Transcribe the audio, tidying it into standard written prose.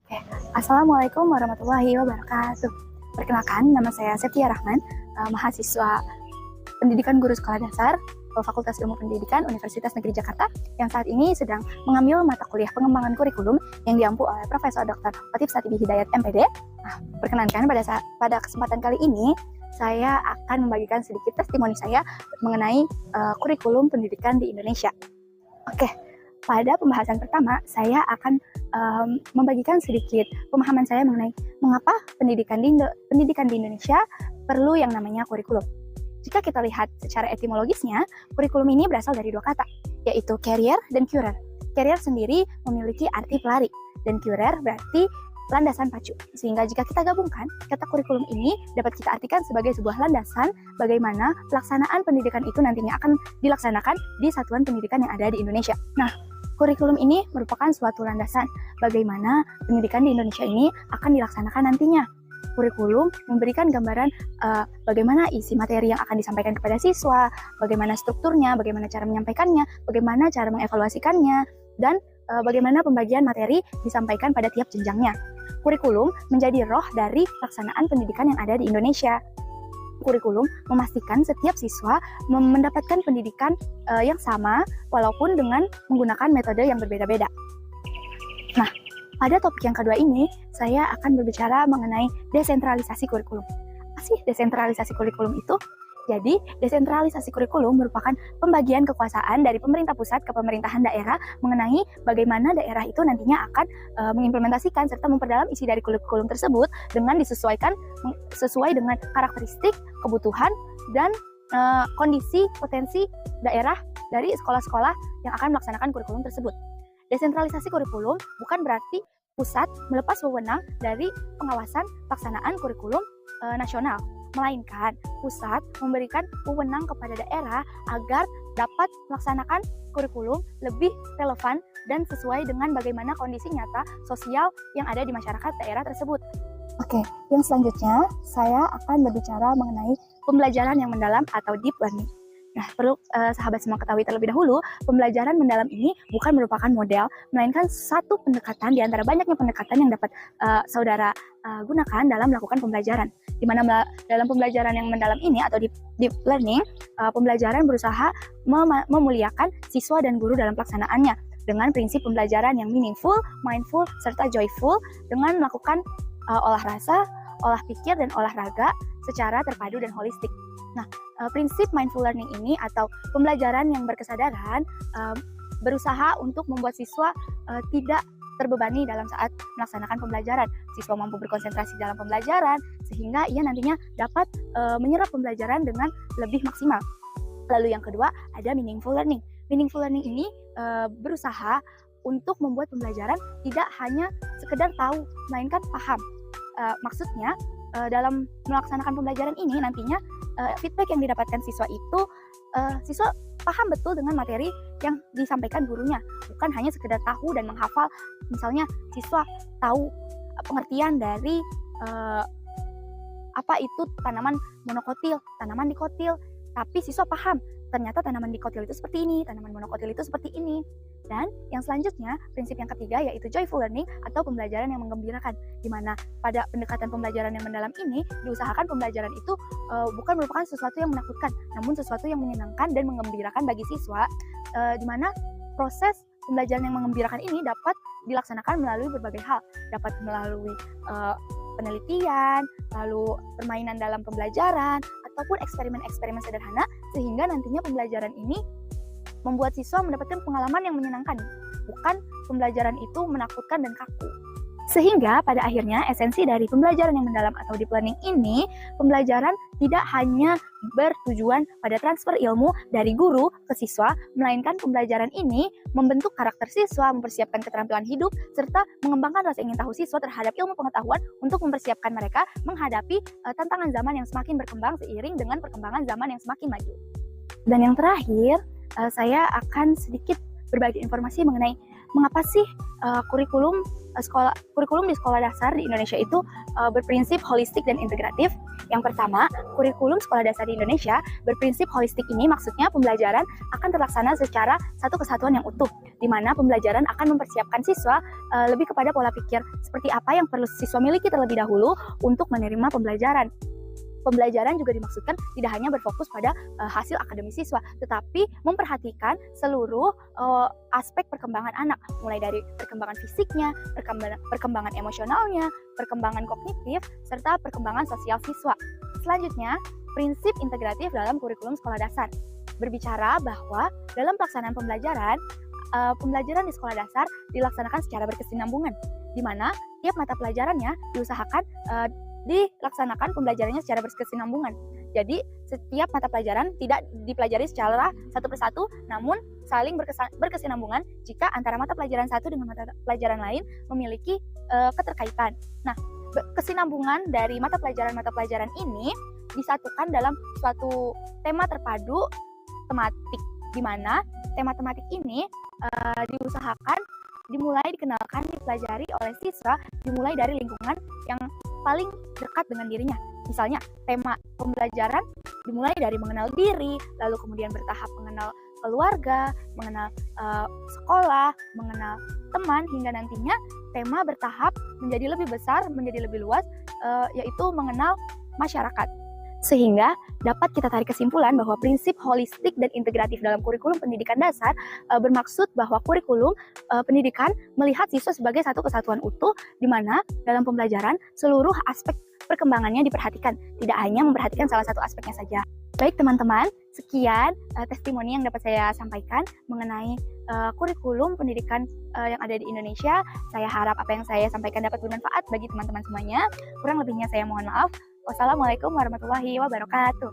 Oke. Assalamualaikum warahmatullahi wabarakatuh. Perkenalkan, nama saya Septia Rahman, mahasiswa Pendidikan Guru Sekolah Dasar, Fakultas Ilmu Pendidikan Universitas Negeri Jakarta, yang saat ini sedang mengambil mata kuliah pengembangan kurikulum yang diampu oleh Profesor Dr. Latif Satibi Hidayat MPD. Perkenankan pada kesempatan kali ini, saya akan membagikan sedikit testimoni saya mengenai kurikulum pendidikan di Indonesia. Oke, pada pembahasan pertama, saya akan membagikan sedikit pemahaman saya mengenai mengapa pendidikan di Indonesia perlu yang namanya kurikulum. Jika kita lihat secara etimologisnya, kurikulum ini berasal dari dua kata, yaitu carrier dan curer. Carrier sendiri memiliki arti pelari, dan curer berarti landasan pacu. Sehingga jika kita gabungkan, kata kurikulum ini dapat kita artikan sebagai sebuah landasan bagaimana pelaksanaan pendidikan itu nantinya akan dilaksanakan di satuan pendidikan yang ada di Indonesia. Nah, kurikulum ini merupakan suatu landasan bagaimana pendidikan di Indonesia ini akan dilaksanakan nantinya. Kurikulum memberikan gambaran bagaimana isi materi yang akan disampaikan kepada siswa, bagaimana strukturnya, bagaimana cara menyampaikannya, bagaimana cara mengevaluasikannya, dan bagaimana pembagian materi disampaikan pada tiap jenjangnya. Kurikulum menjadi roh dari pelaksanaan pendidikan yang ada di Indonesia. Kurikulum memastikan setiap siswa mendapatkan pendidikan yang sama walaupun dengan menggunakan metode yang berbeda-beda. Nah, pada topik yang kedua ini, saya akan berbicara mengenai desentralisasi kurikulum. Apa sih desentralisasi kurikulum itu? Jadi, desentralisasi kurikulum merupakan pembagian kekuasaan dari pemerintah pusat ke pemerintahan daerah mengenai bagaimana daerah itu nantinya akan mengimplementasikan serta memperdalam isi dari kurikulum tersebut dengan sesuai dengan karakteristik, kebutuhan, dan kondisi potensi daerah dari sekolah-sekolah yang akan melaksanakan kurikulum tersebut. Desentralisasi kurikulum bukan berarti pusat melepas wewenang dari pengawasan pelaksanaan kurikulum nasional, melainkan pusat memberikan wewenang kepada daerah agar dapat melaksanakan kurikulum lebih relevan dan sesuai dengan bagaimana kondisi nyata sosial yang ada di masyarakat daerah tersebut. Oke, yang selanjutnya saya akan berbicara mengenai pembelajaran yang mendalam atau deep learning. Nah, perlu sahabat semua ketahui terlebih dahulu, pembelajaran mendalam ini bukan merupakan model, melainkan satu pendekatan di antara banyaknya pendekatan yang dapat saudara gunakan dalam melakukan pembelajaran. Di mana dalam pembelajaran yang mendalam ini atau deep learning, pembelajaran berusaha memuliakan siswa dan guru dalam pelaksanaannya dengan prinsip pembelajaran yang meaningful, mindful, serta joyful dengan melakukan olah rasa, olah pikir, dan olahraga secara terpadu dan holistik. Nah, prinsip mindful learning ini atau pembelajaran yang berkesadaran berusaha untuk membuat siswa tidak terbebani dalam saat melaksanakan pembelajaran. Siswa mampu berkonsentrasi dalam pembelajaran sehingga ia nantinya dapat menyerap pembelajaran dengan lebih maksimal. Lalu yang kedua ada meaningful learning. Meaningful learning ini berusaha untuk membuat pembelajaran tidak hanya sekedar tahu, melainkan paham. Maksudnya dalam melaksanakan pembelajaran ini nantinya feedback yang didapatkan siswa itu siswa paham betul dengan materi yang disampaikan gurunya, bukan hanya sekedar tahu dan menghafal. Misalnya siswa tahu pengertian dari apa itu tanaman monokotil, tanaman dikotil, tapi siswa paham ternyata tanaman dikotil itu seperti ini, tanaman monokotil itu seperti ini. Dan yang selanjutnya, prinsip yang ketiga yaitu joyful learning atau pembelajaran yang menggembirakan, di mana pada pendekatan pembelajaran yang mendalam ini diusahakan pembelajaran itu bukan merupakan sesuatu yang menakutkan, namun sesuatu yang menyenangkan dan menggembirakan bagi siswa, di mana proses pembelajaran yang menggembirakan ini dapat dilaksanakan melalui berbagai hal, dapat melalui penelitian, lalu permainan dalam pembelajaran, ataupun eksperimen-eksperimen sederhana, sehingga nantinya pembelajaran ini membuat siswa mendapatkan pengalaman yang menyenangkan, bukan pembelajaran itu menakutkan dan kaku. Sehingga pada akhirnya esensi dari pembelajaran yang mendalam atau deep learning ini, pembelajaran tidak hanya bertujuan pada transfer ilmu dari guru ke siswa, melainkan pembelajaran ini membentuk karakter siswa, mempersiapkan keterampilan hidup, serta mengembangkan rasa ingin tahu siswa terhadap ilmu pengetahuan untuk mempersiapkan mereka menghadapi tantangan zaman yang semakin berkembang seiring dengan perkembangan zaman yang semakin maju. Dan yang terakhir, saya akan sedikit berbagi informasi mengenai mengapa sih kurikulum di sekolah dasar di Indonesia itu berprinsip holistik dan integratif? Yang pertama, kurikulum sekolah dasar di Indonesia berprinsip holistik ini maksudnya pembelajaran akan terlaksana secara satu kesatuan yang utuh, di mana pembelajaran akan mempersiapkan siswa lebih kepada pola pikir seperti apa yang perlu siswa miliki terlebih dahulu untuk menerima pembelajaran. Pembelajaran juga dimaksudkan tidak hanya berfokus pada hasil akademis siswa, tetapi memperhatikan seluruh aspek perkembangan anak, mulai dari perkembangan fisiknya, perkembangan emosionalnya, perkembangan kognitif, serta perkembangan sosial siswa. Selanjutnya, prinsip integratif dalam kurikulum sekolah dasar berbicara bahwa dalam pelaksanaan pembelajaran di sekolah dasar dilaksanakan secara berkesinambungan, di mana tiap mata pelajarannya diusahakan dilaksanakan pembelajarannya secara berkesinambungan. Jadi setiap mata pelajaran tidak dipelajari secara satu persatu, namun saling berkesinambungan jika antara mata pelajaran satu dengan mata pelajaran lain memiliki keterkaitan. Nah, kesinambungan dari mata pelajaran ini disatukan dalam suatu tema terpadu tematik, di mana tema tematik ini diusahakan dikenalkan, dipelajari oleh siswa dimulai dari lingkungan yang paling dekat dengan dirinya. Misalnya, tema pembelajaran dimulai dari mengenal diri, lalu kemudian bertahap mengenal keluarga, mengenal sekolah, mengenal teman, hingga nantinya tema bertahap menjadi lebih besar, menjadi lebih luas, yaitu mengenal masyarakat. Sehingga dapat kita tarik kesimpulan bahwa prinsip holistik dan integratif dalam kurikulum pendidikan dasar bermaksud bahwa kurikulum pendidikan melihat siswa sebagai satu kesatuan utuh, di mana dalam pembelajaran seluruh aspek perkembangannya diperhatikan, tidak hanya memperhatikan salah satu aspeknya saja. Baik teman-teman, sekian testimoni yang dapat saya sampaikan mengenai kurikulum pendidikan yang ada di Indonesia. Saya harap apa yang saya sampaikan dapat bermanfaat bagi teman-teman semuanya. Kurang lebihnya saya mohon maaf. Wassalamualaikum warahmatullahi wabarakatuh.